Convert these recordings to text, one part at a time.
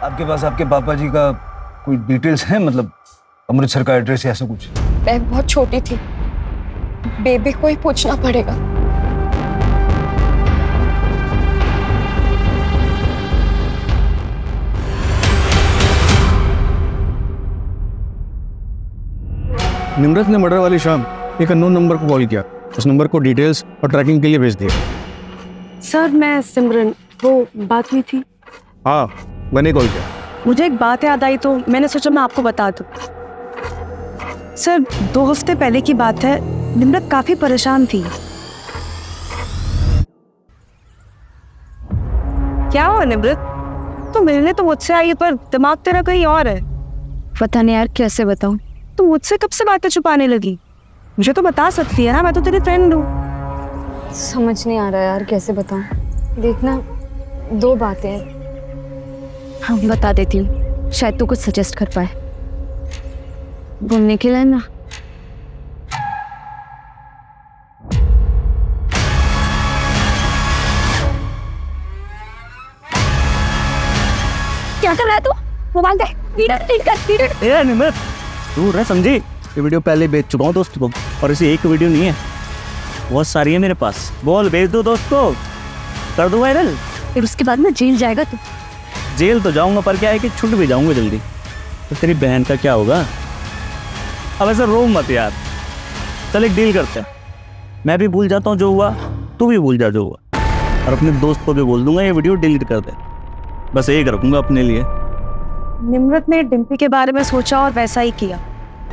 आपके पास आपके पापा जी का कोई डिटेल्स है, मतलब अमृतसर का एड्रेस या ऐसा कुछ? मैं बहुत छोटी थी, बेबी को ही पूछना पड़ेगा। निम्रत ने मर्डर वाली शाम एक अननोन नंबर को कॉल किया। उस नंबर को डिटेल्स और ट्रैकिंग के लिए भेज दिया। सर मैं सिमरन, वो बात हुई थी। हाँ, मैंने कॉल किया। मुझे एक बात याद आई तो मैंने सोचा मैं आपको बता दूं। सर 2 हफ्ते पहले की बात है, निम्रत काफी परेशान थी। क्या हुआ निम्रत? तो मिलने तो मुझसे आई पर दिमाग तेरा कहीं और है। पता नहीं यार कैसे बताऊं। तो मुझसे कब से बातें छुपाने लगी? मुझे तो बता सकती है ना, मैं तो तेरी फ्रेंड हूँ। समझ नहीं आ रहा यार कैसे बताऊं। देखना 2 बातें हैं। हाँ बता देती हूँ, शायद तू कुछ सजेस्ट कर पाए। घूमने के लिए ना। क्या कर रहा है तू? मोबाइल दे। ए निम्रत, दूर रह समझी। ये वीडियो पहले भेज चुका हूँ दोस्त को, और इसे एक वीडियो नहीं है, बहुत सारी है मेरे पास। बोल, भेज दो दोस्त को, कर दो वायरल। फिर उसके बाद में जेल जाएगा तू। जेल तो जाऊंगा, पर क्या है कि छुट भी जाऊंगा जल्दी। तो तेरी बहन का क्या होगा? अब ऐसा रो मत यार। चल एक डील करते हैं, मैं भी भूल जाता हूँ जो हुआ, तू भी भूल जा जो हुआ, और अपने दोस्त को भी बोल दूंगा ये वीडियो डिलीट कर दे। बस एक रखूंगा अपने लिए। निम्रत ने डिम्पी के बारे में सोचा और वैसा ही किया।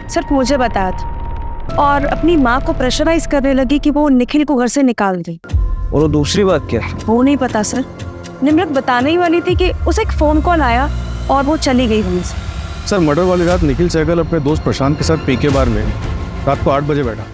सिर्फ मुझे बताया था, और अपनी माँ को प्रेशराइज करने लगी कि वो निखिल को घर से निकाल दे। और वो दूसरी बात क्या है? वो नहीं पता सर। निम्रत बताने ही वाली थी कि उसे एक फोन कॉल आया और वो चली गई वहीं से। सर मर्डर वाली रात निखिल सहगल अपने दोस्त प्रशांत के साथ पीके बार में रात को 8 बजे बैठा।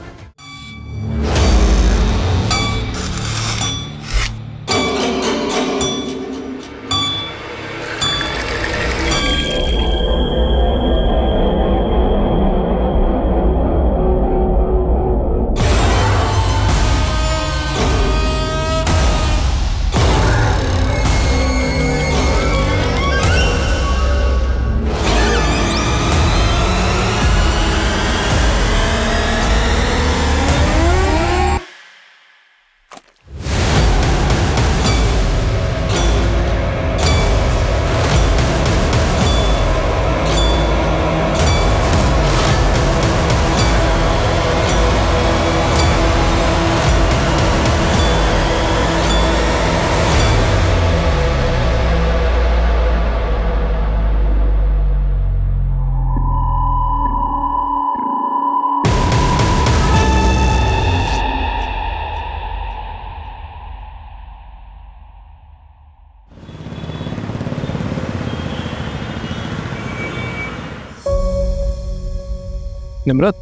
निम्रत,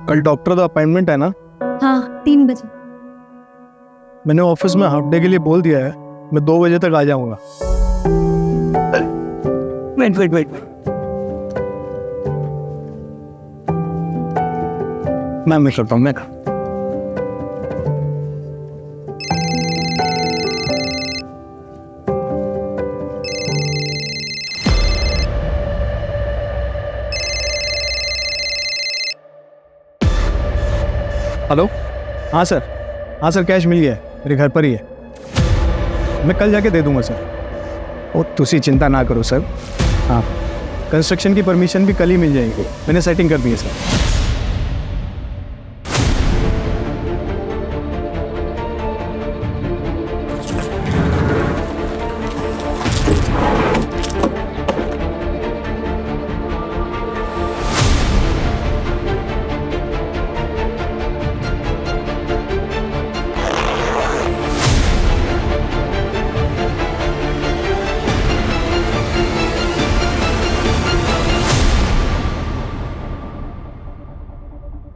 कल डॉक्टर का अपॉइंटमेंट है ना? हाँ 3 बजे। मैंने ऑफिस में हाफ डे के लिए बोल दिया है, मैं 2 बजे तक आ जाऊंगा। वेट, मैं करता हूँ, मैं करता हूँ। हेलो। हाँ सर, कैश मिल गया है, मेरे घर पर ही है। मैं कल जाके दे दूंगा सर। ओ तुसी चिंता ना करो सर। हाँ, कंस्ट्रक्शन की परमिशन भी कल ही मिल जाएगी, मैंने सेटिंग कर दी है सर।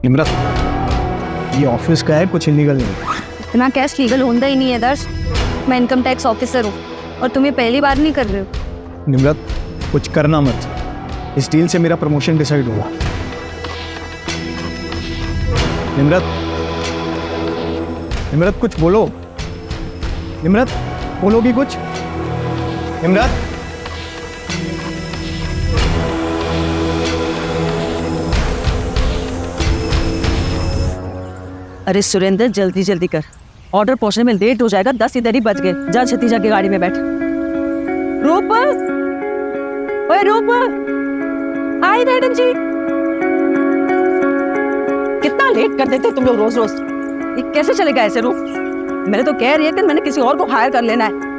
निम्रत, ये ऑफिस का है, कुछ इलीगल नहीं। इतना कैश लीगल होता ही नहीं है दर्श। मैं इनकम टैक्स ऑफिसर हूँ और तुम ये पहली बार नहीं कर रहे हो। निम्रत, कुछ करना मत, इस डील से मेरा प्रमोशन डिसाइड हुआ। निम्रत कुछ बोलो। निम्रत बोलोगी कुछ? निम्रत, अरे सुरेंद्र जल्दी जल्दी कर, ऑर्डर पहुंचने में लेट हो जाएगा। 10 इधर ही बज गए। जा छती जाके गाड़ी में बैठ। रूप, ओए रूप, आई मैडम जी। कितना लेट कर देते तुम लोग रोज रोज। ये कैसे चलेगा ऐसे रूप? मैंने तो कह रही है कि मैंने किसी और को हायर कर लेना है।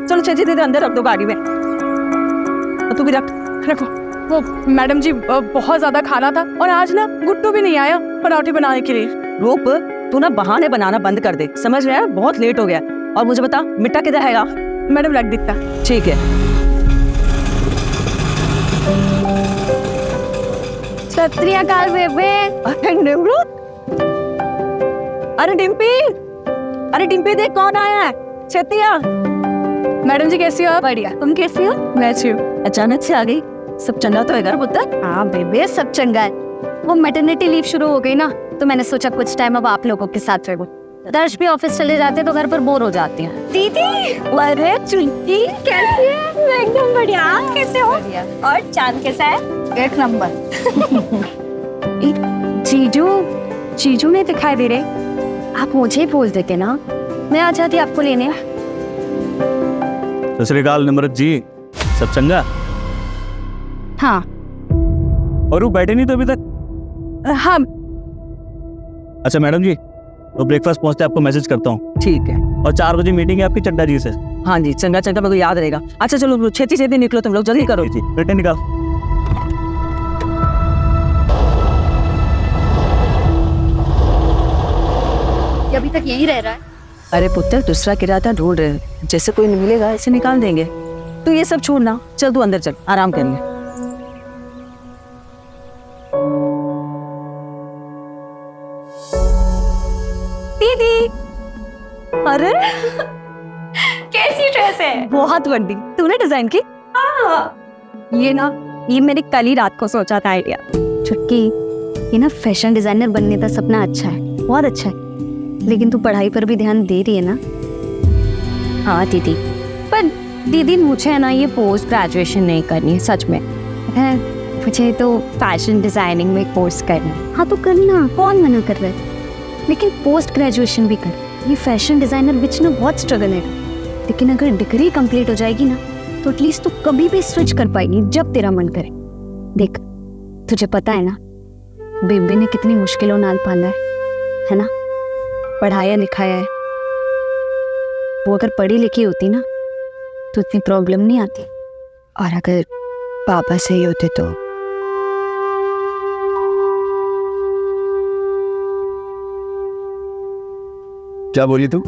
चलो छती दीदी अंदर रख दो गाड़ी में। और तू भी रखो। वो मैडम जी बहुत ज्यादा खाना था और आज ना गुट्टू भी नहीं आया पराठे बनाने के लिए। रूप, तू ना बहाने बनाना बंद कर दे, समझ रहा है? बहुत लेट हो गया। और मुझे बता, मिट्टा किधर है? मैडम रख दिखता। ठीक है। सत श्री अकाल बेबे। अरे निमृत, अरे डिम्पी, अरे डिम्पी देख कौन आया है। छतिया। मैडम जी कैसी हो आप? बढ़िया, तुम कैसी हो? मैं अच्छी हूँ। अचानक से आ गई। सब चंगा तो है घर पुत्र? हाँ बेबे सब चंगा है। वो मैटरनिटी लीव शुरू हो गई ना, तो मैंने सोचा कुछ टाइम अब आप लोगों के साथ रहो। दर्श भी ऑफिस चले जाते तो घर पर बोर हो जाती हैं। दीदी, अरे चुनकी कैसी है? मैं एकदम बढ़िया। आप कैसे हो? और चांद कैसा है? एक नंबर। जीजू नहीं दिखाई दे रहे। आप मुझे बोल देते ना, मैं आ जाती आपको लेने। सत श्री अकाल निम्रत जी, सब चंगा? हाँ और वो बैठे नहीं तो अभी तक? हाँ अच्छा मैडम जी, तो ब्रेकफास्ट पहुंचते आपको मैसेज करता हूँ। ठीक है। और 4 बजे मीटिंग है आपकी चड्डा जी से। हाँ जी, चंगा चंगा, मेरे को याद रहेगा। अच्छा चलो छेती छेती निकलो, तुम लोग जल्दी करो। जी बेटे निकाल। ये अभी तक यही रह रहा है। अरे पुत्र, दूसरा किराया ढूंढ रहे हैं। जैसे कोई मिलेगा ऐसे निकाल देंगे। तो ये सब छोड़ना, चल तू अंदर चल, आराम कर ले। दीदी, अरे कैसी ड्रेस है? बहुत बड़ी। तूने डिजाइन की? ये मैंने कल ही रात को सोचा था आइडिया। छुटकी, ये ना फैशन डिजाइनर बनने का सपना अच्छा है, बहुत अच्छा है। लेकिन तू पढ़ाई पर भी ध्यान दे रही है ना? हाँ दीदी, पर दीदी मुझे है ना ये पोस्ट ग्रेजुएशन नहीं करनी है, सच में है। मुझे तो फैशन डिजाइनिंग में कोर्स करना है। हाँ तो करना, कौन मना कर रहा है? लेकिन पोस्ट ग्रेजुएशन भी कर। ये फैशन डिजाइनर बिच ना बहुत स्ट्रगल है, लेकिन अगर डिग्री कंप्लीट हो जाएगी ना तो एटलीस्ट तू कभी भी स्विच कर पाएगी जब तेरा मन करे। देख, तुझे पता है ना बेबी ने कितनी मुश्किलों नाल पाला है ना? पढ़ाया लिखाया है। वो अगर पढ़ी लिखी होती ना तो इतनी प्रॉब्लम नहीं आती। और अगर पापा सही होते तो क्या बोली तू?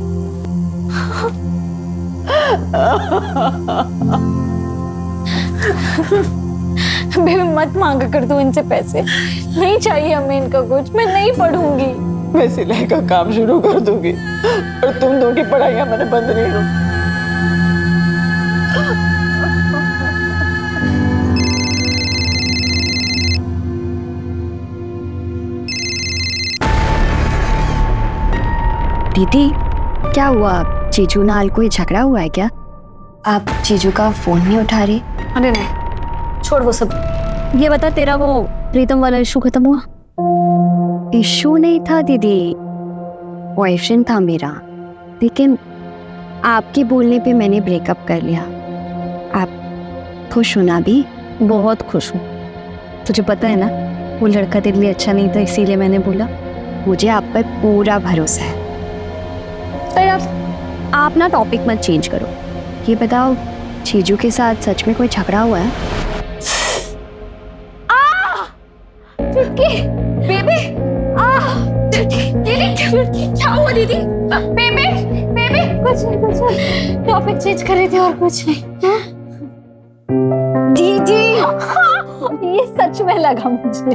बेबी मत मांगा कर तू इनसे पैसे। नहीं चाहिए हमें इनका कुछ। मैं नहीं पढ़ूंगी। मैं सिलाई का काम शुरू कर दूंगी और तुम दोनों की पढ़ाइयाँ मैंने बंद नहीं करूँ। दीदी क्या हुआ? जीजू नाल कोई झगड़ा हुआ है क्या? आप जीजू का फोन नहीं उठा रही? अरे नहीं, छोड़ वो सब। ये बता, तेरा वो प्रीतम वाला इशू खत्म हुआ? इशू नहीं था दीदी, बॉयफ्रेंड था मेरा। लेकिन आपके बोलने पे मैंने ब्रेकअप कर लिया। आप खुश हो ना? भी बहुत खुश हूँ। तुझे पता है ना वो लड़का तेरे लिए अच्छा नहीं था, इसीलिए मैंने बोला। मुझे आप पर पूरा भरोसा है। पर आप ना टॉपिक मत चेंज करो। ये बताओ, जीजू के साथ सच में कोई झगड़ा हुआ है? बेबी, दीदी क्या हुआ? दीदी बेबी, बेबी कुछ नहीं, टॉपिक चेंज कर रहे थे और कुछ नहीं। दीदी ये सच में लगा मुझे।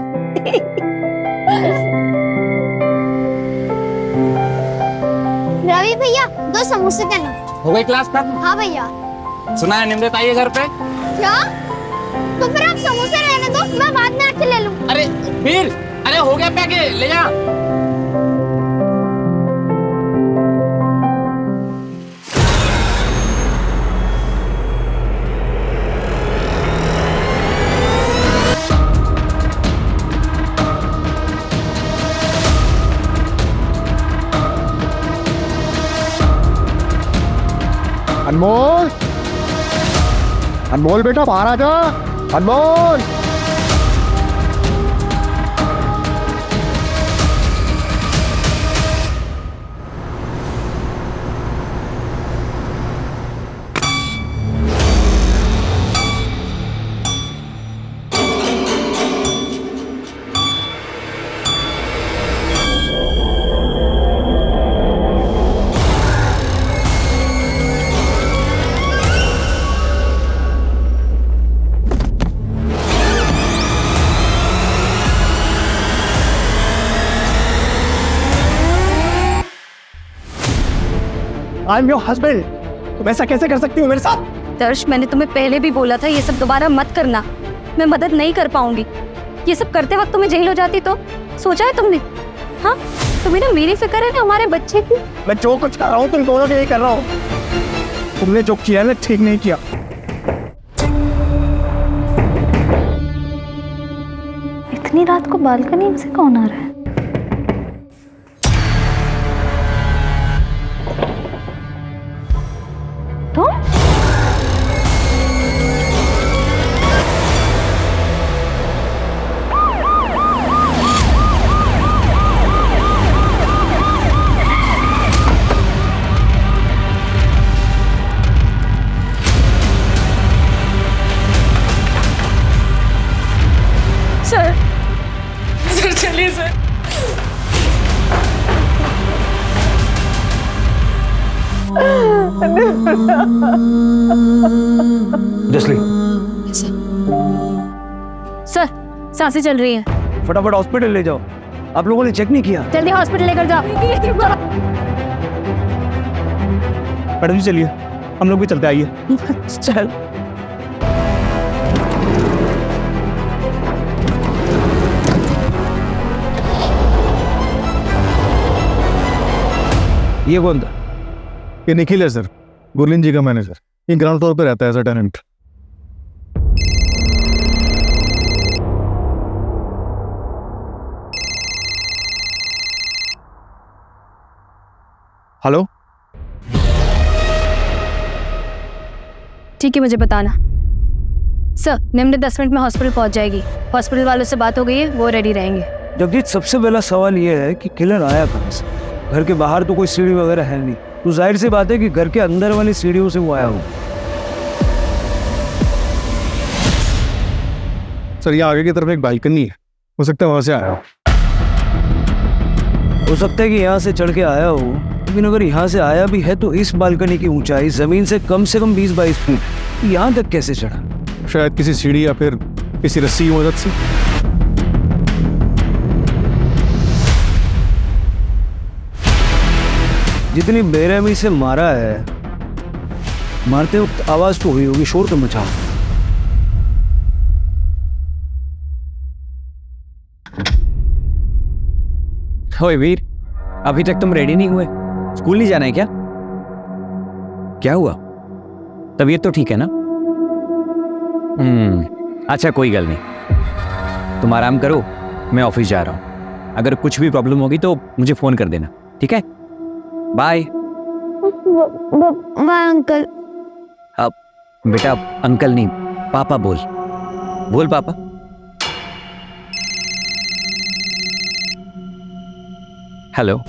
रवि भैया 2 समोसे देना। हो गई क्लास खत्म? हाँ भैया। सुना है निम्रत आई है घर पे? क्या? तो फिर आप समोसे रहने दो, मैं बाद में आके ले लूँ। अरे वीर, अरे हो गया पैके, ले जा। अनमोल, अनमोल बेटा बाहर आ जा। अनमोल, आई एम योर हस्बैंड। तुम ऐसा कैसे कर सकती हो मेरे साथ? दर्श, मैंने तुम्हें पहले भी बोला था ये सब दोबारा मत करना। मैं मदद नहीं कर पाऊंगी। ये सब करते वक्त तुम्हें जेल हो जाती तो सोचा है तुमने? हाँ, तुम्हें ना मेरी फिक्र है ना हमारे बच्चे की। मैं जो कुछ कर रहा हूँ तुम दोनों के लिए कर रहा हूँ। तुमने जो किया ना ठीक नहीं किया। इतनी रात को बालकनी से कौन आ रहा है? तो सर चलिए सर। जसली, सर, सांसें चल रही हैं। फटाफट हॉस्पिटल ले जाओ। आप लोगों ने चेक नहीं किया? जल्दी हॉस्पिटल लेकर जाओ। मैडम जी चलिए, हम लोग भी चलते, आइए। चल। ये कौन था? ये निखिल है सर, गुरलीन जी का मैनेजर। ये ग्राउंड फ्लोर पे रहता है एज अ टेनेंट। हेलो, ठीक है, मुझे बताना। सर, निम्न 10 मिनट में हॉस्पिटल पहुंच जाएगी। हॉस्पिटल वालों से बात हो गई है, वो रेडी रहेंगे। जगजीत, सबसे पहला सवाल ये है कि किलर आया कहाँ से? घर के बाहर तो कोई सीढ़ी वगैरह है नहीं, तो जाहिर सी बात है कि घर के अंदर वाली सीढ़ियों से वो आया होगा। सर ये आगे की तरफ एक बालकनी है, हो सकता है वहां से आया हो। हो सकता है कि यहाँ से चढ़ के आया हो, लेकिन अगर यहाँ से आया भी है तो इस बालकनी की ऊंचाई जमीन से कम 20-22 फीट, यहाँ तक कैसे चढ़ा? शायद किसी सीढ़ी या फिर किसी रस्सी की मदद से। जितनी बेरहमी से मारा है, मारते वक्त आवाज तो हुई होगी, शोर तो मचा। ओए वीर, अभी तक तुम रेडी नहीं हुए? स्कूल नहीं जाना है क्या? क्या हुआ? तबीयत तो ठीक है ना? अच्छा कोई गल नहीं, तुम आराम करो, मैं ऑफिस जा रहा हूँ। अगर कुछ भी प्रॉब्लम होगी तो मुझे फोन कर देना, ठीक है? बाय। Bye uncle. अब बेटा अंकल नहीं, पापा बोल। बोल पापा। हेलो।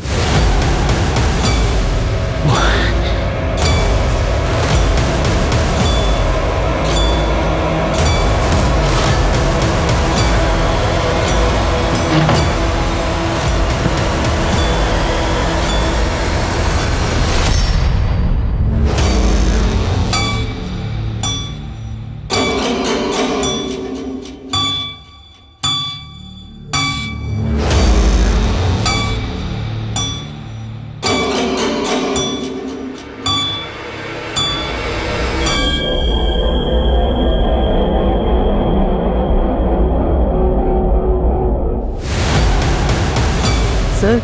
सर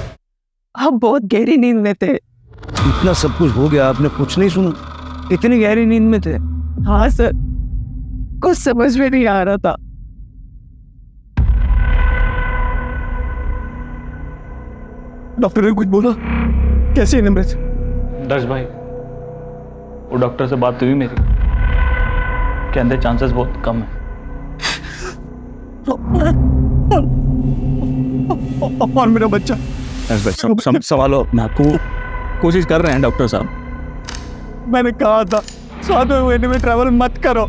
आप बहुत गहरी नींद में थे। इतना सब कुछ हो गया, आपने कुछ नहीं सुना? इतनी गहरी नींद में थे? हाँ सर, कुछ समझ में नहीं आ रहा था। डॉक्टर ने कुछ बोला? कैसे है निमृत? दर्श भाई, वो डॉक्टर से बात हुई मेरी, कहते चांसेस बहुत कम है। और मेरा बच्चा? संभालो अपना, कोशिश कर रहे हैं डॉक्टर साहब। मैंने कहा था साथ में ट्रैवल मत करो।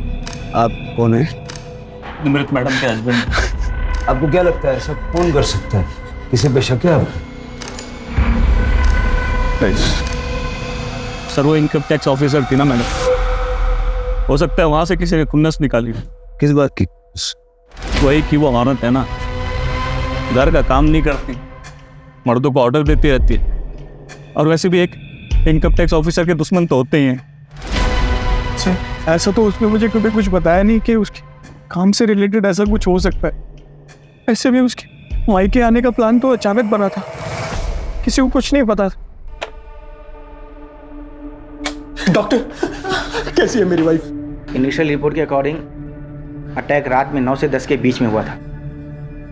आप कौन है? निमृत मैडम के हस्बैंड। आपको क्या लगता है ऐसा कौन कर सकता है? किसी पे शक है आप? सर वो इनकम टैक्स ऑफिसर थी ना मैडम, हो सकता है वहां से किसी ने खुन्नस निकाली। किस बात की? वही कि वो औरत है ना, घर का काम नहीं करती, मर्दों को ऑर्डर देती रहती है, और वैसे भी एक इनकम टैक्स ऑफिसर के दुश्मन तो होते ही हैं। अच्छा, ऐसा तो उसने मुझे कभी कुछ बताया नहीं कि उसके काम से रिलेटेड ऐसा कुछ हो सकता है। ऐसे भी उसके मायके आने का प्लान तो अचानक बना था, किसी को कुछ नहीं पता। डॉक्टर, कैसी है मेरी वाइफ? इनिशियल रिपोर्ट के अकॉर्डिंग अटैक रात में 9 से 10 के बीच में हुआ था।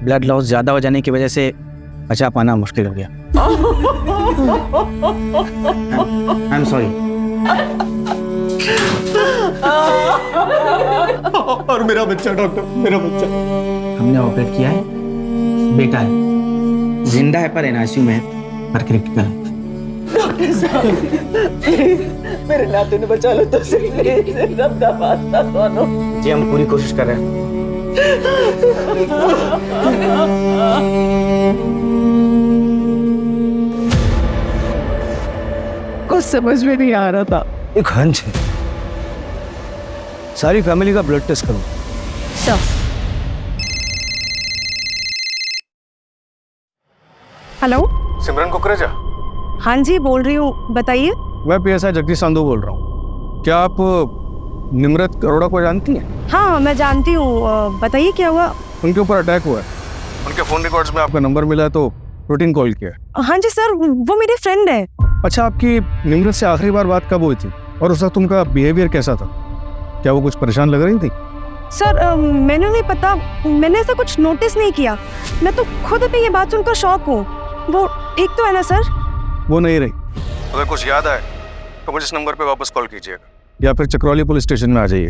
ब्लड लॉस ज़्यादा हो जाने की वजह से बचा पाना मुश्किल हो गया। I am sorry. और मेरा बच्चा डॉक्टर, मेरा बच्चा? हमने ऑपरेट किया है, बेटा है, जिंदा है पर एनआईसीयू में है, पर क्रिटिकल है। डॉक्टर साहब मेरे नाते ने बचा लो तो सही, रब्दा वास्ता दोनों। जी हम पूरी कोशिश कर रहे हैं। कुछ समझ में नहीं आ रहा था। एक हंच है, सारी फैमिली का ब्लड टेस्ट करो। हेलो, सिमरन कुकरेजा? हाँ जी बोल रही हूँ, बताइए। मैं PSI जगदीश संधू बोल रहा हूँ। क्या आप निमृत अरोड़ा को जानती हैं? हाँ मैं जानती हूँ, बताइए क्या हुआ। उनके ऊपर अटैक हुआ है, उनके फ़ोन रिकॉर्ड्स में आपका नंबर मिला है तो रूटीन कॉल किया है। हाँ जी सर, वो मेरी फ्रेंड है। अच्छा, आपकी निमृत से आखिरी बार बात कब हुई थी और उस वक्त उनका बिहेवियर कैसा था? क्या वो कुछ परेशान लग रही थी? सर मैंने नहीं पता, मैंने ऐसा कुछ नोटिस नहीं किया। मैं तो खुद अभी ये बात सुनकर शॉक हूँ। वो ठीक तो है ना सर? वो नहीं रही। अगर कुछ याद आए तो मुझे इस नंबर पे वापस कॉल कीजिएगा या फिर चक्रौली पुलिस स्टेशन में आ जाइए।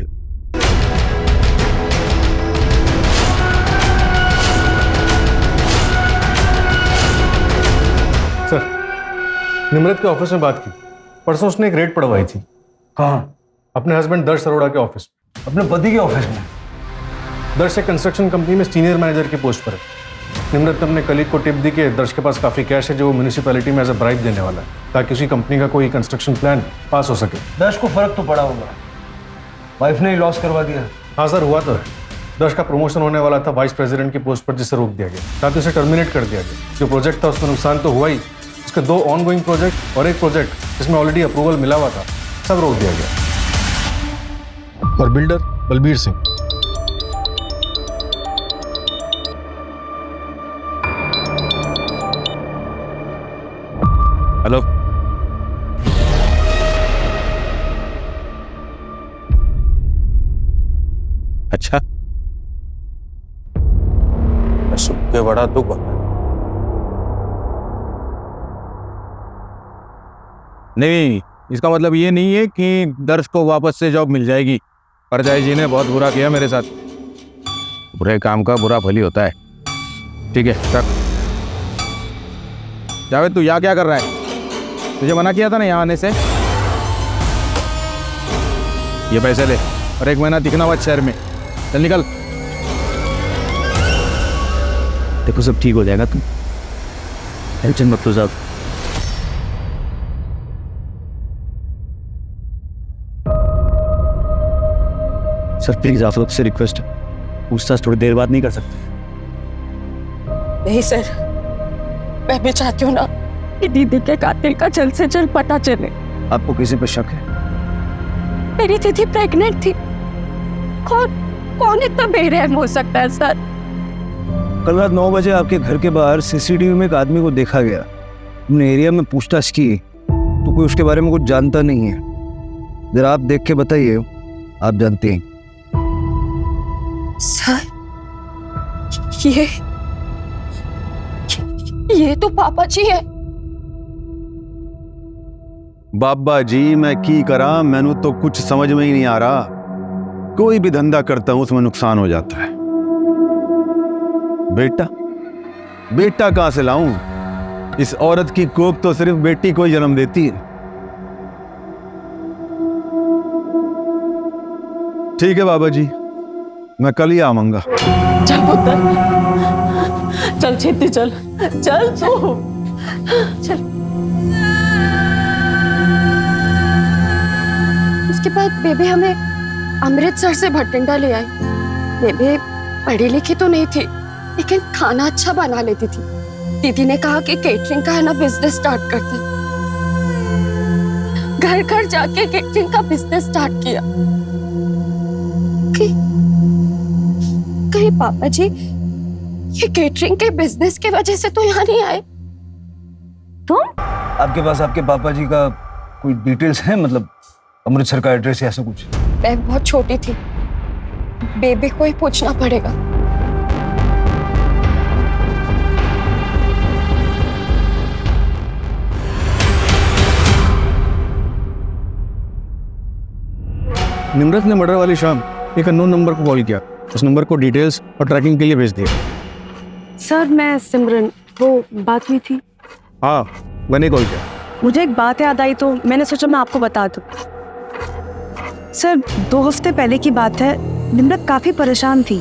सर, निमृत के ऑफिस में बात की। परसों उसने एक रेड पड़वाई थी। कहाँ? अपने हस्बैंड दर्श अरोड़ा के ऑफिस में। अपने पति के ऑफिस में? दर्श एक कंस्ट्रक्शन कंपनी में सीनियर मैनेजर की पोस्ट पर है। निमृत ने अपने कलीग को टिप दी कि दर्श के पास काफ़ी कैश है जो वो म्यूनिसिपैलिटी में एज अ ब्राइब देने वाला है ताकि उसी कंपनी का कोई कंस्ट्रक्शन प्लान पास हो सके। दर्श को फर्क तो पड़ा होगा, वाइफ ने ही लॉस करवा दिया। हाँ सर, हुआ तो है। दर्श का प्रमोशन होने वाला था वाइस प्रेसिडेंट की पोस्ट पर, जिसे रोक दिया गया, साथ ही उसे टर्मिनेट कर दिया गया। जो प्रोजेक्ट था उसमें नुकसान तो हुआ ही, उसके 2 ऑनगोइंग प्रोजेक्ट और एक प्रोजेक्ट जिसमें ऑलरेडी अप्रूवल मिला हुआ था, सब रोक दिया गया। और बिल्डर बलबीर सिंह। हेलो, अच्छा, सुन के बड़ा दुख हुआ। नहीं, इसका मतलब ये नहीं है कि दर्श को वापस से जॉब मिल जाएगी। परजाई जी ने बहुत बुरा किया मेरे साथ। बुरे काम का बुरा फल ही होता है। ठीक है, रख। जावेद, तू यहाँ क्या कर रहा है? तुझे मना किया था ना यहाँ आने से। ये पैसे ले और 1 महीना दिखना हुआ शहर में। चल निकल। देखो सब ठीक हो जाएगा, तुम टेंशन मत लो साहब। सर प्लीज आप लोग से रिक्वेस्ट है, पूछताछ थोड़ी देर बाद नहीं कर सकते? नहीं सर, मैं भी चाहती हूँ ना कि दीदी के कातिल का जल्द से जल्द पता चले। आपको किसी पे शक है? मेरी दीदी प्रेग्नेंट थी। कौन इतना बेरहम हो सकता है सर? कल रात 9 बजे आपके घर के बाहर CCTV में एक आदमी को देखा गया। हमने एरिया में पूछताछ की तो कोई उसके बारे में कुछ जानता नहीं है। जरा आप देख के बताइए, आप जानते हैं? सर ये तो पापा जी है। बाबा जी मैं की करा, मैनू तो कुछ समझ में ही नहीं आ रहा। कोई भी धंधा करता हूं उसमें नुकसान हो जाता है। बेटा बेटा कहां से लाऊं? इस औरत की कोख तो सिर्फ बेटी को ही जन्म देती है। ठीक है बाबा जी, मैं कल ही आऊंगा। चल पुत्र, चल छेती चल, चल तू चल। उसके बाद बेबी हमें अमृतसर से भटिंडा ले आई। बेबी पढ़ी लिखी तो नहीं थी, लेकिन खाना अच्छा बना लेती थी। दीदी ने कहा कि केटरिंग का है ना बिजनेस स्टार्ट करते हैं। घर घर जाके केटरिंग का बिजनेस स्टार्ट किया। कहीं पापा जी ये केटरिंग के बिजनेस की वजह से तो यहाँ नहीं आए? तुम आपके पास आपके पापा जी का कोई डिटेल्स है, मतलब अमृतसर का एड्रेस या ऐसा कुछ? मैं बहुत छोटी थी, बेबी को ही पूछना पड़ेगा। निम्रत ने मर्डर वाली शाम एक अननोन नंबर को कॉल किया। उस नंबर को डिटेल्स और ट्रैकिंग के लिए भेज दिया। सर मैं सिमरन, वो बात हुई थी। हाँ मैंने कॉल किया। मुझे एक बात याद आई तो मैंने सोचा मैं आपको बता दूं। सर 2 हफ्ते पहले की बात है, निम्रत काफी परेशान थी।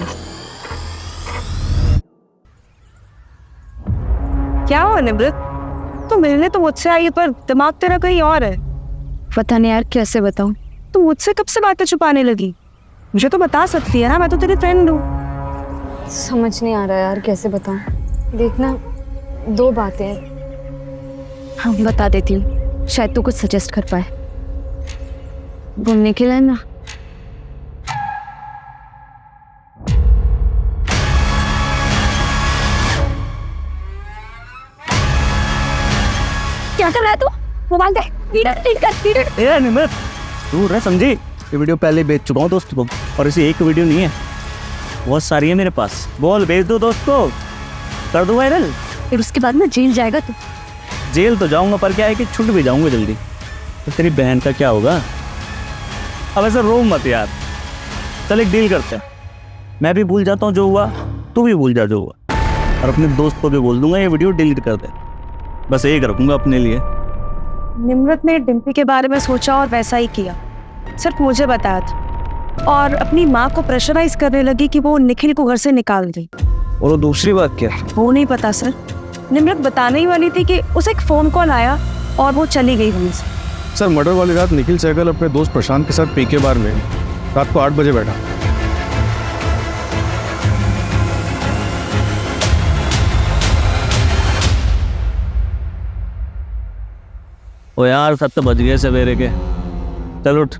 क्या हुआ निम्रत? तो मिलने तो मुझसे आई पर दिमाग तेरा कहीं और है। पता नहीं यार कैसे बताऊं। तो मुझसे कब से बातें छुपाने लगी? मुझे तो बता सकती है ना, मैं तो तेरी फ्रेंड हूँ। समझ नहीं आ रहा यार कैसे बताऊं। देखना 2 बातें हैं। हाँ बता देती हूँ, शायद तू कुछ सजेस्ट कर पाए। घूमने के लिए ना क्या कर रहा है तू? मोबाइल दे, वीडियो निम्रत तू रह समझी। ये वीडियो पहले भेज चुका हूँ दोस्त को, और इसी एक वीडियो नहीं है, बहुत सारी है मेरे पास। बोल भेज दो दोस्त को, कर दो वायरल। फिर उसके बाद ना जेल जाएगा तू। जेल तो जाऊंगा, पर क्या है कि छूट भी जाऊंगा जल्दी। तो तेरी बहन का क्या होगा? अब ऐसा रो मत यार, चल एक डील करते हैं। मैं भी भूल जाता हूँ जो हुआ, तू भी भूल जा जो हुआ, और अपने दोस्त को भी बोल दूंगा ये वीडियो डिलीट कर दे। बस एक रखूंगा अपने लिए। निम्रत ने डिम्पी के बारे में सोचा और वैसा ही किया, सिर्फ मुझे बताया था। और अपनी माँ को प्रेशराइज करने लगी कि वो निखिल को घर से निकाल दे। और वो दूसरी बात क्या? वो नहीं पता सर। निम्रत बताने ही वाली थी कि उसे एक फोन कॉल आया और वो चली गई वहीं से। सर मर्डर वाली रात निखिल सहगल अपने दोस्त प्रशांत के साथ पीके बार में रात को 8 बजे बैठा। ओ यार 7 बज गए सवेरे के। चल उठ,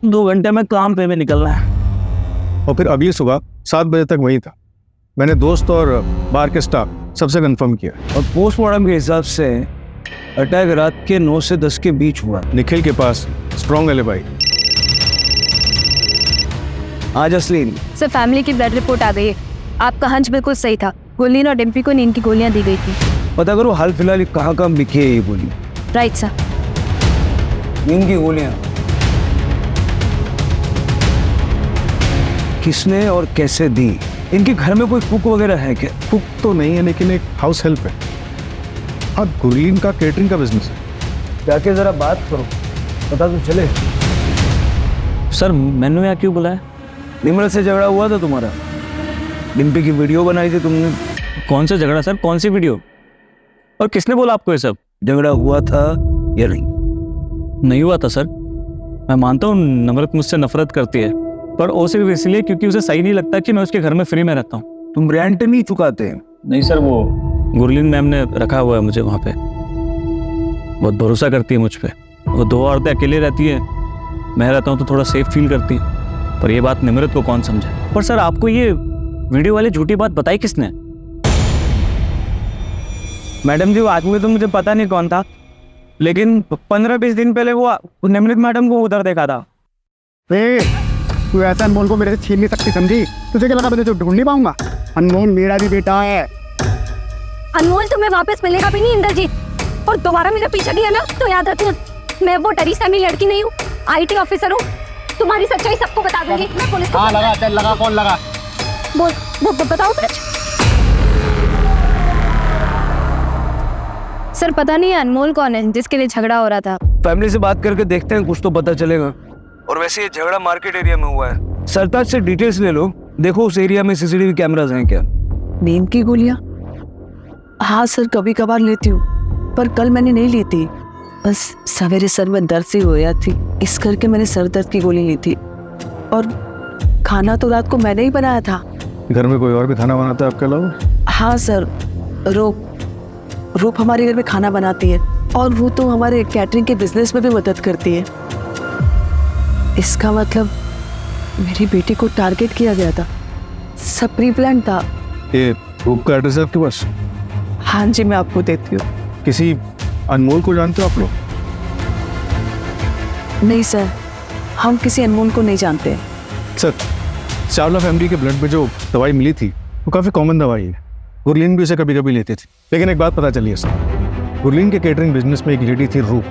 2 घंटे में काम पे में निकलना है। और फिर अगली सुबह 7 बजे तक वहीं था। मैंने दोस्त और बार के स्टाफ सबसे कंफर्म किया। और पोस्टमार्टम के हिसाब से अटैक रात के 9 से 10 के बीच हुआ। निखिल के पास स्ट्रॉन्ग एलिबाई। आज जसलीन सर फैमिली की ब्लड रिपोर्ट आ गई है। आपका हंच बिल्कुल सही था। गुरलीन और डिम्पी को नींद की गोलियां दी गई थी। पता करो हाल फिलहाल कहाँ कहाँ बिकी है ये गोली। Right sir. नींद की गोलियां किसने और कैसे दी? इनके घर में कोई कुक वगैरह है क्या? कुक तो नहीं है, लेकिन एक हाउस हेल्प है। हाँ गुरलीन का केटरिंग का बिजनेस है। जाके जरा बात करो, पता तो चले। सर मैंने यहाँ क्यों बुलाया? निम्रत से झगड़ा हुआ था तुम्हारा, डिम्पी की वीडियो बनाई थी तुमने। कौन सा झगड़ा सर? कौन सी वीडियो? और किसने बोला आपको ये सब? झगड़ा हुआ था या नहीं? नहीं हुआ था सर। मैं मानता हूँ नम्रत मुझसे नफरत करती है, पर वो सिर्फ इसलिए क्योंकि उसे सही नहीं लगता कि मैं उसके घर में फ्री में रहता हूँ। तुम रेंट नहीं चुकाते? नहीं सर, वो गुरलीन मैम ने रखा हुआ है मुझे वहाँ पे। बहुत भरोसा करती है मुझ पे। वो 2 औरतें अकेले रहती है, मैं रहता हूँ तो थोड़ा सेफ फील करती है। पर ये बात निम्रत को कौन समझे? पर सर आपको ये वीडियो वाली झूठी बात बताई किसने? मैडम जी वो आदमी तो मुझे पता नहीं कौन था, लेकिन 15-20 दिन पहले वो निम्रत मैडम को उधर देखा था। तू ऐसा अनमोल को मेरे से छीन नहीं सकती, समझी? तुझे क्या लगा मैं तुझे ढूंढ नहीं पाऊंगा? अनमोल मेरा भी बेटा है। अनमोल तुम्हें वापस मिलेगा भी नहीं इंद्रजीत, और दोबारा मेरा पीछा किया ना तो याद रखना मैं वो डरी सहमी लड़की नहीं हूँ, IT ऑफिसर हूँ। तुम्हारी सच्चाई सबको बता दूंगी। मैं पुलिस को लगा, चल लगा, कौन लगा? बताओ सच। सर पता नहीं अनमोल कौन है जिसके लिए झगड़ा हो रहा था। फैमिली से बात करके देखते हैं, कुछ तो पता चलेगा। और वैसे ये झगड़ा मार्केट एरिया में हुआ है। सरताज से डिटेल्स ले लो, देखो उस एरिया में CCTV कैमरास हैं क्या। नींद की गोलियां? हाँ सर, कभी कभार लेती हूँ, पर कल मैंने नहीं ली थी। बस सवेरे सर में दर्द सी होया थी, इस करके मैंने सर दर्द की गोली ली थी। और खाना तो रात को मैंने ही बनाया था। घर में कोई और भी खाना बनाता है आपके अलावा? हाँ सर, रूप हमारे घर में खाना बनाती है, और वो तो हमारे कैटरिंग के बिजनेस में भी मदद करती है। इसका मतलब मेरी बेटी को टारगेट किया गया था, सब प्री प्लान था। ये रूप का एड्रेस है आपके पास? हाँ जी, मैं आपको देती हूँ। किसी अनमोल को जानते हो आप लोग? नहीं सर, हम किसी अनमोल को नहीं जानते हैं। सर, चावला फैमिली के ब्लड में जो दवाई मिली थी वो काफ़ी कॉमन दवाई है। गुरलीन भी उसे कभी कभी लेते थे। लेकिन एक बात पता चली है सर, गुरलीन के केटरिंग बिजनेस में एक लेडी थी रूप,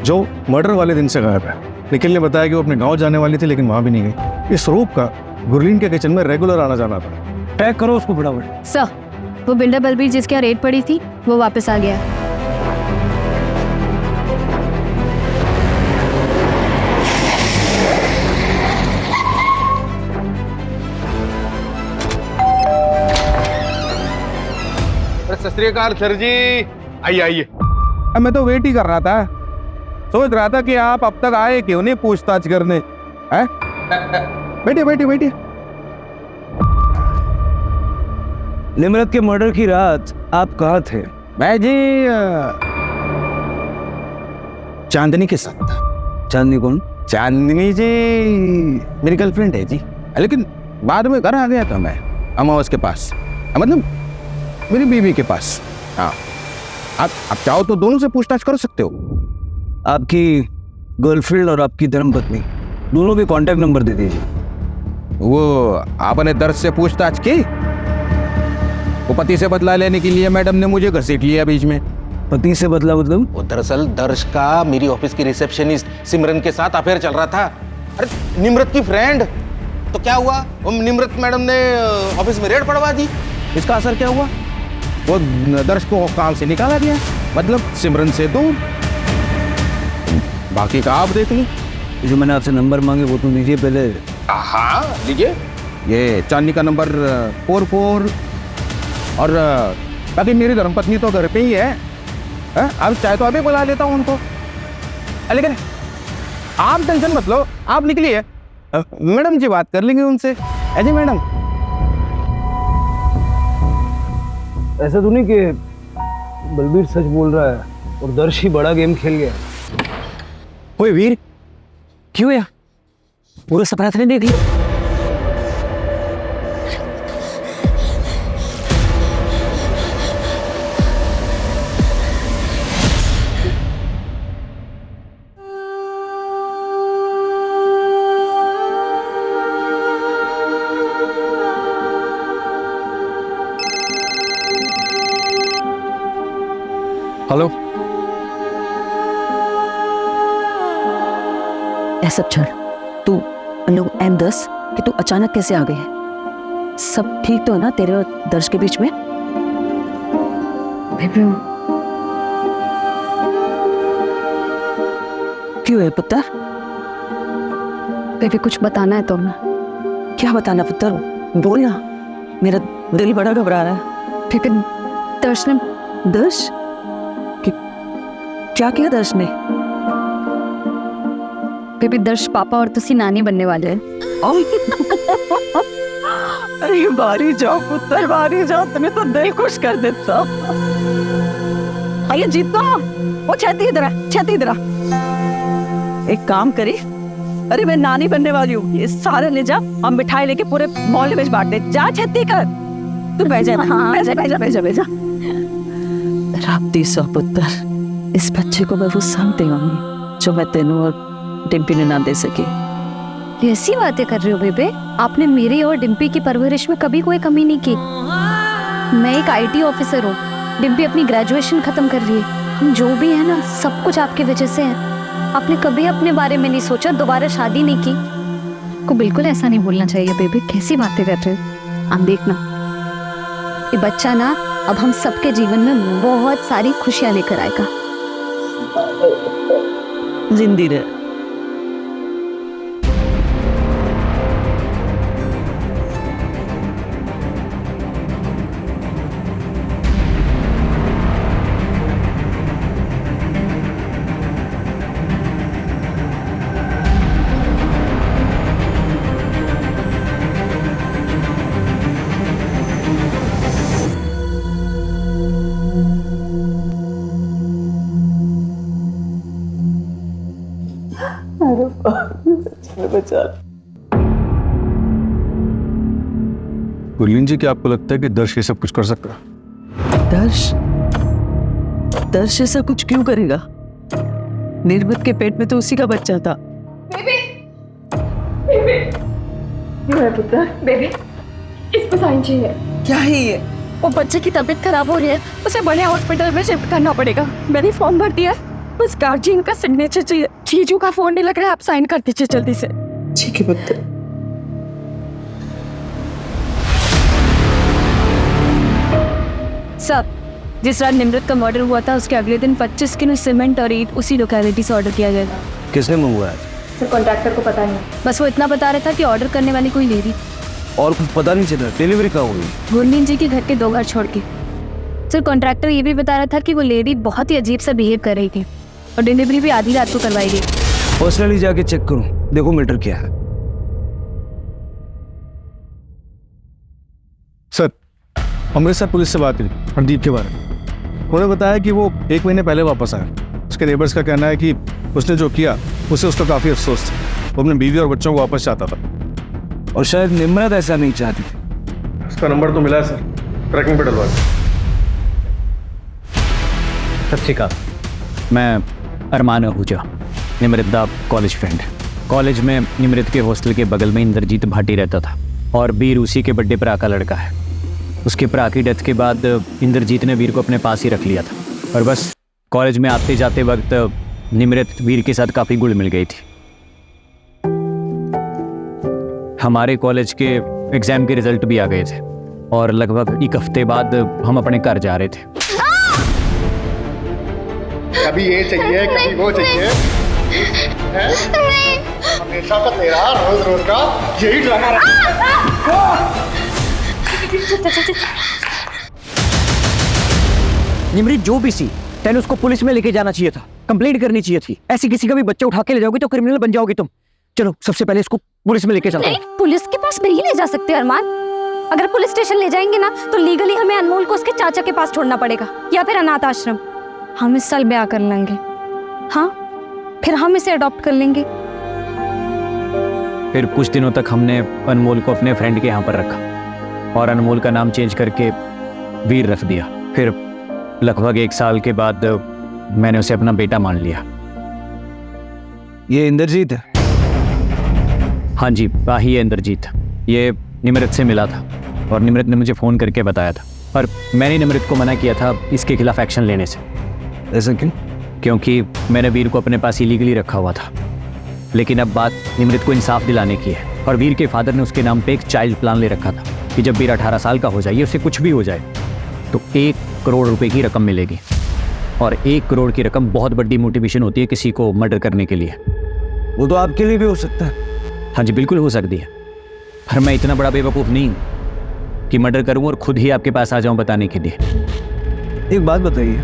जो मर्डर वाले दिन से गायब है। निखिल ने बताया कि वो अपने गांव जाने वाली थी, लेकिन वहां भी नहीं गई। इस रूप का गुरलीन के किचन में रेगुलर आना जाना था। टैग करो उसको फटाफट। सर, वो बिल्डर बलबीर जिसके यहाँ रेड पड़ी थी वो वापस आ गया। सत श्री अकाल सर जी, आइए आइए। मैं तो वेट ही कर रहा था, सोच रहा था कि आप अब तक आए क्यों नहीं पूछताछ करने। हैं? बैठिए बैठिए बैठिए। निम्रत के मर्डर की रात आप कहाँ थे? मैं जी चांदनी के साथ था। चांदनी कौन? चांदनी जी मेरी गर्लफ्रेंड है जी, लेकिन बाद में घर आ गया था मैं अमावस के पास, मतलब मेरी बीवी के पास। हाँ, आप चाहो तो दोनों से पूछताछ कर सकते हो। आपकी गर्लफ्रेंड और आपकी धर्मपत्नी दोनों के कांटेक्ट नंबर दे दीजिए। वो आपने दर्श से पूछताछ की? वो पति से बदला लेने के लिए मैडम ने मुझे घसीट लिया बीच में। पति से बदला मतलब? वो दरअसल दर्श का मेरी ऑफिस की रिसेप्शनिस्ट सिमरन के साथ अफेयर चल रहा था। अरे निम्रत की फ्रेंड। तो क्या हुआ, वो निम्रत मैडम ने ऑफिस में रेड पड़वा दी। इसका असर क्या हुआ, वो दर्श को काम से निकाला गया, मतलब सिमरन से दूर। बाकी का आप देख ली। जो मैंने आपसे नंबर मांगे वो तो दीजिए पहले। हाँ लीजिए, ये चांदनी का नंबर 44। और बाकी मेरी धर्मपत्नी तो घर पे ही है। आप चाहे तो अभी बुला लेता हूँ उनको, लेकिन आप टेंशन मत लो, आप निकलिए, मैडम जी बात कर लेंगे उनसे। जी मैडम, ऐसा तो नहीं कि बलबीर सच बोल रहा है और दर्श ही बड़ा गेम खेल गया? ओए वीर, क्यों यार, पूरा सपना तो नहीं देख लिया? हेलो। ऐसा छोड़, तू अनु एंड दस कि तू अचानक कैसे आ गई है? सब ठीक तो है ना तेरे और दर्श के बीच में? क्यों है पुत्र? बेबी कुछ बताना है तुम्हें। क्या बताना पुत्र, बोल ना, मेरा दिल बड़ा घबरा रहा है। ठीक है, दर्श ने दर्श क्या किया दर्श ने? बेबी दर्श पापा और तुसी नानी बनने वाले हैं। अरे बारी जाओ पुत्र, बारी जाओ, तुम्हें तो दिल खुश कर देता। आइए जीतो, वो छेती इधर है, छेती इधर। एक काम करी, अरे मैं नानी बनने वाली हूँ, ये सारे ले जा और मिठाई लेके पूरे मोहल्ले में बांट दे। जा छेती कर, तू भेजा भेजा भेजा भेजा भेजा। राप्ती सौ पुत्र, इस बच्चे को मैं वो संग देंगी जो मैं तेनू और डिम्पी ने ना दे सकी। ऐसी बातें कर रहे हो बेबे? आपने मेरी और डिम्पी की परवरिश में कभी कोई कमी नहीं की। मैं एक IT ऑफिसर हूँ, डिम्पी अपनी ग्रेजुएशन खत्म कर रही है। हम जो भी है ना, सब कुछ आपकी वजह से है। आपने कभी अपने बारे में नहीं सोचा, दोबारा शादी नहीं की? को बिल्कुल ऐसा नहीं बोलना चाहिए बेबी, कैसी बातें कर रहे हो? आप देखना, ये बच्चा ना अब हम सबके जीवन में बहुत सारी खुशियां लेकर आएगा। जिंदी रहे। गुरलीन जी, क्या आपको लगता है कि दर्श ये सब कुछ कर सकता है? दर्श ऐसा कुछ क्यों करेगा? निर्मत के पेट में तो उसी का बच्चा था। बेबी इसको साइन चाहिए। क्या है ये? वो बच्चे की तबीयत खराब हो रही है, उसे बड़े हॉस्पिटल में शिफ्ट करना पड़ेगा। मैंने फॉर्म भर दिया, बस गार्जियन का सिग्नेचर चाहिए। जीजू का फोन नहीं लग रहा है, आप साइन कर दीजिए जल्दी से। ठीक है पुत्र। सब जिस रात निमृत का मर्डर हुआ था उसके अगले दिन 25 किलो सीमेंट और ईंट उसी लोकेलिटी से ऑर्डर किया गया था। किसने मंगवाया? सर कॉन्ट्रैक्टर को पता नहीं, बस वो इतना बता रहा था कि ऑर्डर करने वाली कोई लेडी। और कुछ पता नहीं चला? डिलीवरी कहाँ हुई? गुरलीन जी के घर के 2 घर छोड़ के। सर कॉन्ट्रैक्टर ये भी बता रहा था कि वो लेडी बहुत ही अजीब सा बिहेव कर रही थी और डिलीवरी भी आधी रात को करवाई गई। पर्सनली जाके चेक करूं, देखो मैटर क्या है। सर, अमृतसर पुलिस से बात हुई हरदीप के बारे में। उन्होंने बताया कि वो 1 महीने पहले वापस आया। उसके नेबर्स का कहना है कि उसने जो किया उससे उसका काफ़ी अफसोस था। वो अपने बीवी और बच्चों को वापस चाहता था और शायद निम्रत ऐसा नहीं चाहती थी। उसका नंबर तो मिला है सर, ट्रैकिंग पे डलवा। सत श्री अकाल, मैं अरमान आहूजा, निमृत दा कॉलेज फ्रेंड। कॉलेज में निमृत के हॉस्टल के बगल में इंद्रजीत भाटी रहता था और वीर उसी के बड़े भरा का लड़का है। उसके भरा की डेथ के बाद इंद्रजीत ने वीर को अपने पास ही रख लिया था और बस कॉलेज में आते जाते वक्त निमृत वीर के साथ काफ़ी घुल मिल गई थी। हमारे कॉलेज के एग्ज़ाम के रिजल्ट भी आ गए थे और लगभग 1 हफ्ते बाद हम अपने घर जा रहे थे। कभी ये चाहिए, कभी वो चाहिए, हमेशा का तेरा रोज रोज का यही ड्रामा। निमृत जो भी सी, तेने उसको पुलिस में लेके जाना चाहिए था, कंप्लेंट करनी चाहिए थी। ऐसी किसी का भी बच्चा उठा के ले जाओगे तो क्रिमिनल बन जाओगे तुम। चलो सबसे पहले इसको पुलिस में लेके चलते हैं। पुलिस के पास नहीं ले जा सकते अरमान। अगर पुलिस स्टेशन ले जाएंगे ना तो लीगली हमें अनमोल को उसके चाचा के पास छोड़ना पड़ेगा या फिर अनाथ आश्रम। हम इस साल ब्याह कर लेंगे, हाँ, फिर हम इसे अडॉप्ट कर लेंगे। फिर कुछ दिनों तक हमने अनमोल को अपने फ्रेंड के यहाँ पर रखा और अनमोल का नाम चेंज करके वीर रख दिया। फिर लगभग 1 साल के बाद मैंने उसे अपना बेटा मान लिया। ये इंद्रजीत है? हाँ जी, ही है इंद्रजीत। ये निमृत से मिला था और निमृत ने मुझे फ़ोन करके बताया था, पर मैंने निमृत को मना किया था इसके खिलाफ एक्शन लेने से। ऐसा क्यों? क्योंकि मैंने वीर को अपने पास इलीगली रखा हुआ था। लेकिन अब बात निमृत को इंसाफ दिलाने की है और वीर के फादर ने उसके नाम पे एक चाइल्ड प्लान ले रखा था कि जब वीर 18 साल का हो जाए, उसे कुछ भी हो जाए तो 1 करोड़ रुपए की रकम मिलेगी। और 1 करोड़ की रकम बहुत बड़ी मोटिवेशन होती है किसी को मर्डर करने के लिए। वो तो आपके लिए भी हो सकता है। हाँ जी, बिल्कुल हो सकती है, पर मैं इतना बड़ा बेवकूफ़ नहीं हूँ कि मर्डर करूँ और खुद ही आपके पास आ जाऊँ बताने के लिए। एक बात बताइए,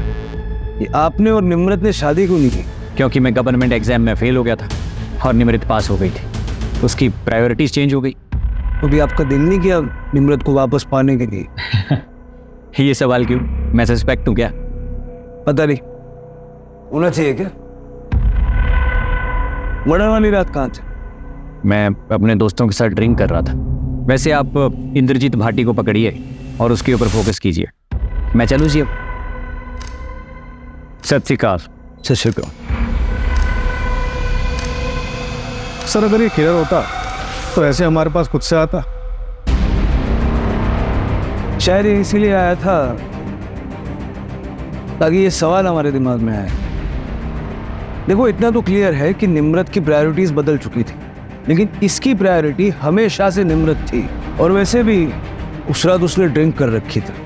ये आपने और निमृत ने शादी क्यों नहीं की? क्योंकि मैं गवर्नमेंट एग्जाम में फेल हो गया था और निमृत पास हो गई थी। उसकी प्रायोरिटीज चेंज हो गई। तो भी आपका दिल नहीं किया निमृत को वापस पाने के लिए? ये सवाल क्यों? मैं सस्पेक्ट हूँ क्या? पता नहीं, होना चाहिए क्या? मर्डर वाली रात कहाँ थे? मैं अपने दोस्तों के साथ ड्रिंक कर रहा था। वैसे आप इंद्रजीत भाटी को पकड़िए और उसके ऊपर फोकस कीजिए। मैं चलूँ जी अब? सत श्री अकाल। सत श्री अकाल। सर, अगर ये किलर होता तो ऐसे हमारे पास खुद से आता। शायद ये इसीलिए आया था ताकि ये सवाल हमारे दिमाग में आए देखो इतना तो क्लियर है कि निम्रत की प्रायोरिटीज बदल चुकी थी, लेकिन इसकी प्रायोरिटी हमेशा से निम्रत थी। और वैसे भी उस रात उसने ड्रिंक कर रखी थी।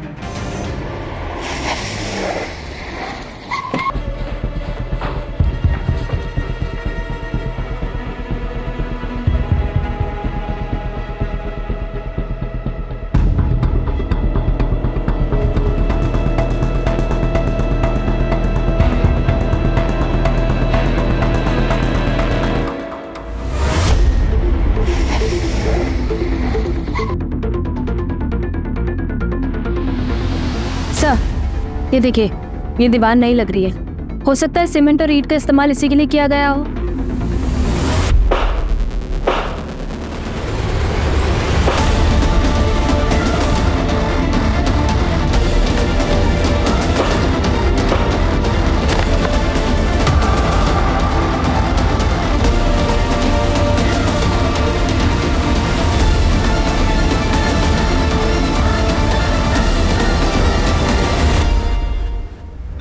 ये देखिए, ये दीवार नई लग रही है। हो सकता है सीमेंट और ईंट का इस्तेमाल इसी के लिए किया गया हो।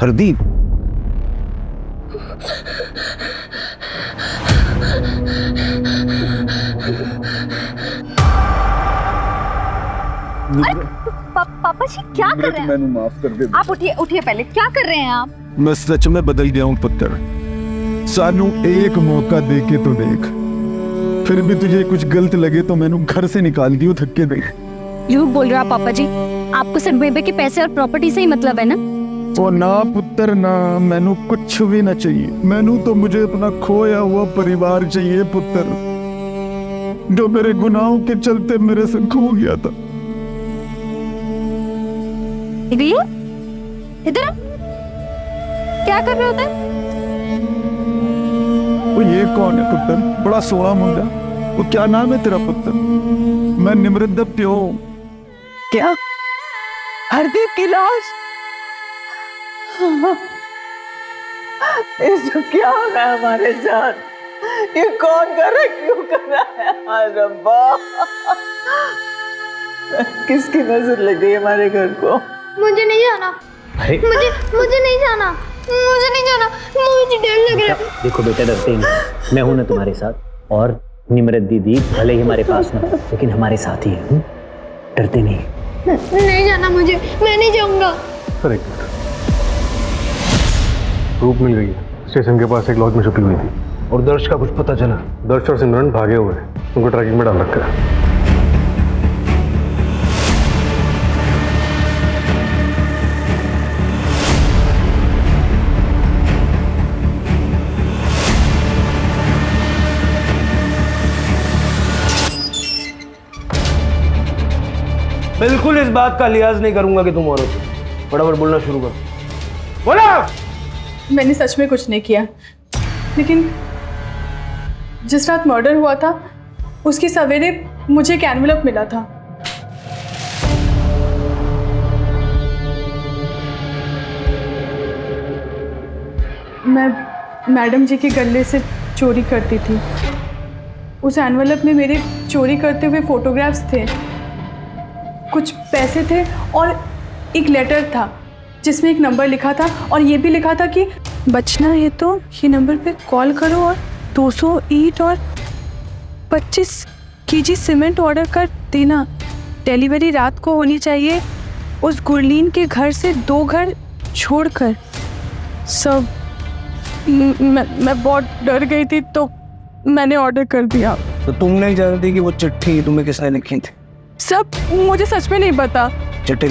हरदीप, पापा जी क्या कर रहे हैं? मैंने माफ कर दे। आप उठिए उठिए, पहले क्या कर रहे हैं आप? मैं सच में बदल गया हूँ पुत्र। सानू एक मौका दे के तो देख, फिर भी तुझे कुछ गलत लगे तो मैंने घर से निकाल दियो धक्के दे। झूठ बोल रहे हो आप पापा जी। आपको सिर्फ बेबे के पैसे और प्रॉपर्टी से ही मतलब है ना? ओ ना पुत्र ना, मैनू कुछ भी ना चाहिए। मैनू तो मुझे अपना खोया हुआ परिवार चाहिए पुत्र, जो मेरे गुनाहों के चलते मेरे से खो गया था। भैया इधर आ। क्या कर रहे होते? वो ये कौन है पुत्र? बड़ा सोहना मुंडा। वो क्या नाम है तेरा पुत्र? मैं निम्रत दा प्यो। क्या? हरदीप की लाश? इसको क्या हो रहा है हमारे साथ? ये कौन कर रहा है? क्यों कर रहा है? हाय रब्बा, किसकी नजर लग गई हमारे घर को? मुझे नहीं जाना। मुझे नहीं जाना। मुझे नहीं जाना। मुझे डर लग रहा है। देखो बेटा, डरते नहीं, मैं हूं ना तुम्हारे साथ। और निम्रत दीदी भले ही हमारे पास ना, लेकिन हमारे साथ ही है। डरते नहीं। नहीं जाना मुझे, मैं नहीं जाऊंगा। रूप मिल गई है। स्टेशन के पास एक लॉज में छुपी हुई थी और दर्श का कुछ पता चला। दर्श और सिमरन भागे हुए हैं, उनको ट्रैकिंग में डाल रखा है। बिल्कुल इस बात का लिहाज नहीं करूंगा कि तुम औरत हो। फटाफट बोलना शुरू करो। बोला। मैंने सच में कुछ नहीं किया, लेकिन जिस रात मर्डर हुआ था उसकी सवेरे मुझे एक एनवेलप मिला था। मैं मैडम जी के गले से चोरी करती थी। उस एनवेलप में मेरे चोरी करते हुए फोटोग्राफ्स थे, कुछ पैसे थे और एक लेटर था जिसमें एक नंबर लिखा था और ये भी लिखा था कि बचना है तो ये नंबर पे कॉल करो और 200 ईंट और 25 केजी सीमेंट ऑर्डर कर देना। डिलीवरी रात को होनी चाहिए उस गुरलीन के घर से 2 घर छोड़कर। सब मैं बहुत डर गई थी तो मैंने ऑर्डर कर दिया। तो तुम नहीं जानती कि वो चिट्ठी तुम्हें किसने लिखी थी? सब मुझे सच में नहीं पता। चिट्ठी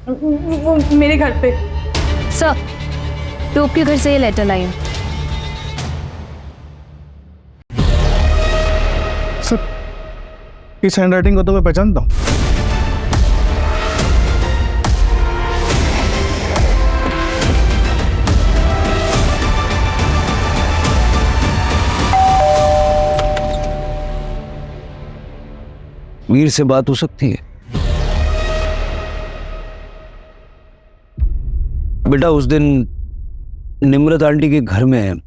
वो मेरे घर पे। सर, तो आपके घर से ये लेटर लाई है। सर, इस हैंडराइटिंग को तो मैं पहचानता हूँ। वीर से बात हो सकती है? बेटा, उस दिन निम्रत आंटी के घर में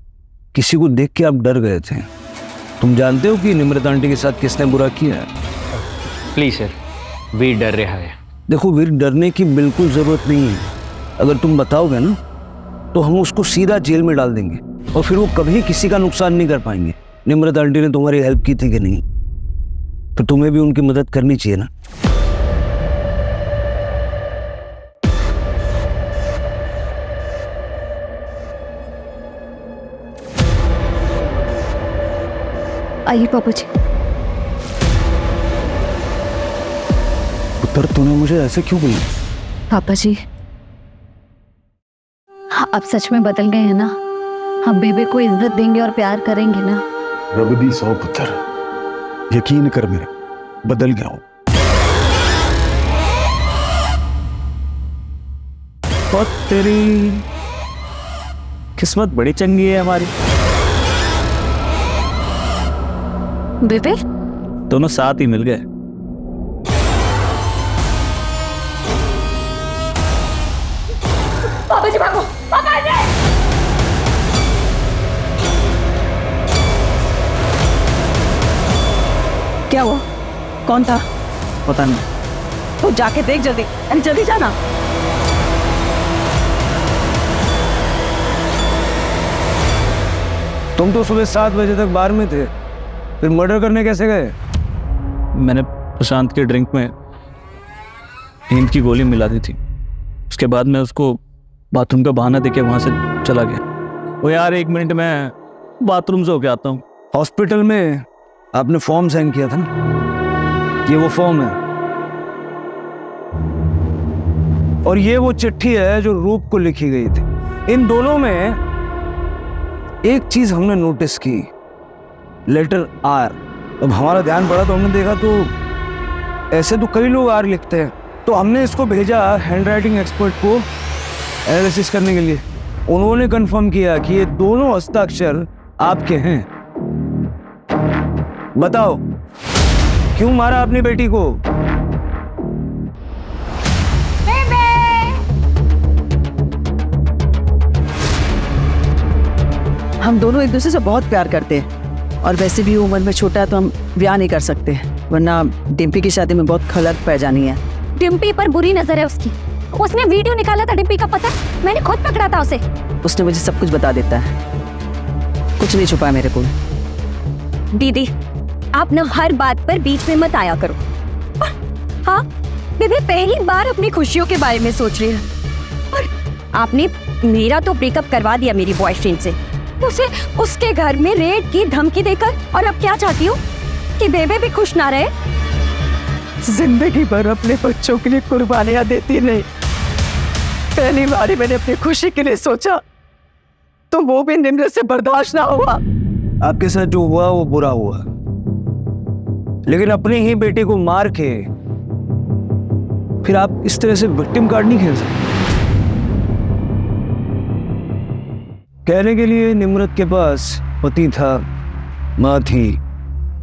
किसी को देख के आप डर गए थे। तुम जानते हो कि निम्रत आंटी के साथ किसने बुरा किया है? प्लीज सर, वीर डर रहा है। देखो वीर, डरने की बिल्कुल जरूरत नहीं है। अगर तुम बताओगे ना तो हम उसको सीधा जेल में डाल देंगे। और फिर वो कभी किसी का नुकसान नहीं कर पाएंगे। निम्रत आंटी ने तुम्हारी हेल्प की थी कि नहीं? तो तुम्हें भी उनकी मदद करनी चाहिए ना। आइए पापा जी। पुत्र तूने मुझे ऐसे क्यों बोला? पापा जी आप सच में बदल गए हैं ना? हम बेबे को इज्जत देंगे और प्यार करेंगे ना? रब दी सौ पुत्र, यकीन कर मेरे, बदल गया हूं। बहुत तेरी किस्मत बड़ी चंगी है हमारी। बेबे दोनों साथ ही मिल गए। पापा जी भागो, पापा जी! क्या हुआ? कौन था? पता नहीं। तो जाके देख जल्दी, अरे जल्दी जाना। तुम तो सुबह 7 बजे तक बार में थे, फिर मर्डर करने कैसे गए? मैंने प्रशांत के ड्रिंक में नींद की गोली मिला दी थी। उसके बाद मैं उसको बाथरूम का बहाना देके वहां से चला गया। वो यार 1 मिनट में बाथरूम से होके आता हूँ। हॉस्पिटल में आपने फॉर्म साइन किया था ना, ये वो फॉर्म है और ये वो चिट्ठी है जो रूप को लिखी गई थी। इन दोनों में एक चीज हमने नोटिस की, लेटर आर। अब हमारा ध्यान पड़ा तो हमने देखा तो ऐसे तो कई लोग आर लिखते हैं, तो हमने इसको भेजा हैंड राइटिंग एक्सपर्ट को एनालिसिस करने के लिए। उन्होंने कंफर्म किया कि ये दोनों हस्ताक्षर आपके हैं। बताओ क्यों मारा अपनी बेटी को? हम दोनों एक दूसरे से बहुत प्यार करते हैं और वैसे भी उम्र में छोटा है तो हम ब्याह नहीं कर सकते, वरना डिम्पी की शादी में बहुत खलक पै जानी है। डिम्पी पर बुरी नजर है उसकी। उसने वीडियो निकाला था डिम्पी का, पता? मैंने खुद पकड़ा था उसे। उसने मुझे सब कुछ बता देता है, कुछ नहीं छुपा मेरे को। दीदी आप ना हर बात पर बीच में मत आया करो। हाँ बेबी पहली बार अपनी खुशियों के बारे में सोच रही है और आपने मेरा तो ब्रेकअप करवा दिया मेरी बॉयफ्रेंड से, उसे उसके घर में रेड की धमकी देकर। और अब क्या चाहती हो कि बेबे भी खुश ना रहे? जिंदगी भर अपने बच्चों के लिए कुर्बानियां देती नहीं, पहली बार मैंने अपनी खुशी के लिए सोचा तो वो भी निम्रत से बर्दाश्त ना हुआ। आपके साथ जो हुआ वो बुरा हुआ, लेकिन अपनी ही बेटे को मार के फिर आप इस तरह से विक्टिम कार्ड नहीं खेल सकते। कहने के लिए निम्रत के पास पति था, माँ थी,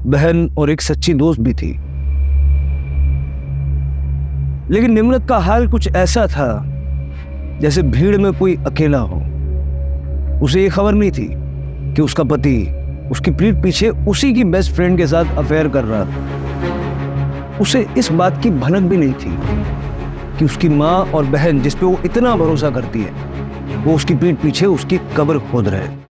बहन और एक सच्ची दोस्त भी थी, लेकिन निम्रत का हाल कुछ ऐसा था जैसे भीड़ में कोई अकेला हो। उसे ये खबर नहीं थी कि उसका पति उसकी पीठ पीछे उसी की बेस्ट फ्रेंड के साथ अफेयर कर रहा था। उसे इस बात की भनक भी नहीं थी कि उसकी माँ और बहन जिस पे वो इतना भरोसा करती है, वो उसकी पीठ पीछे उसकी कब्र खोद रहे।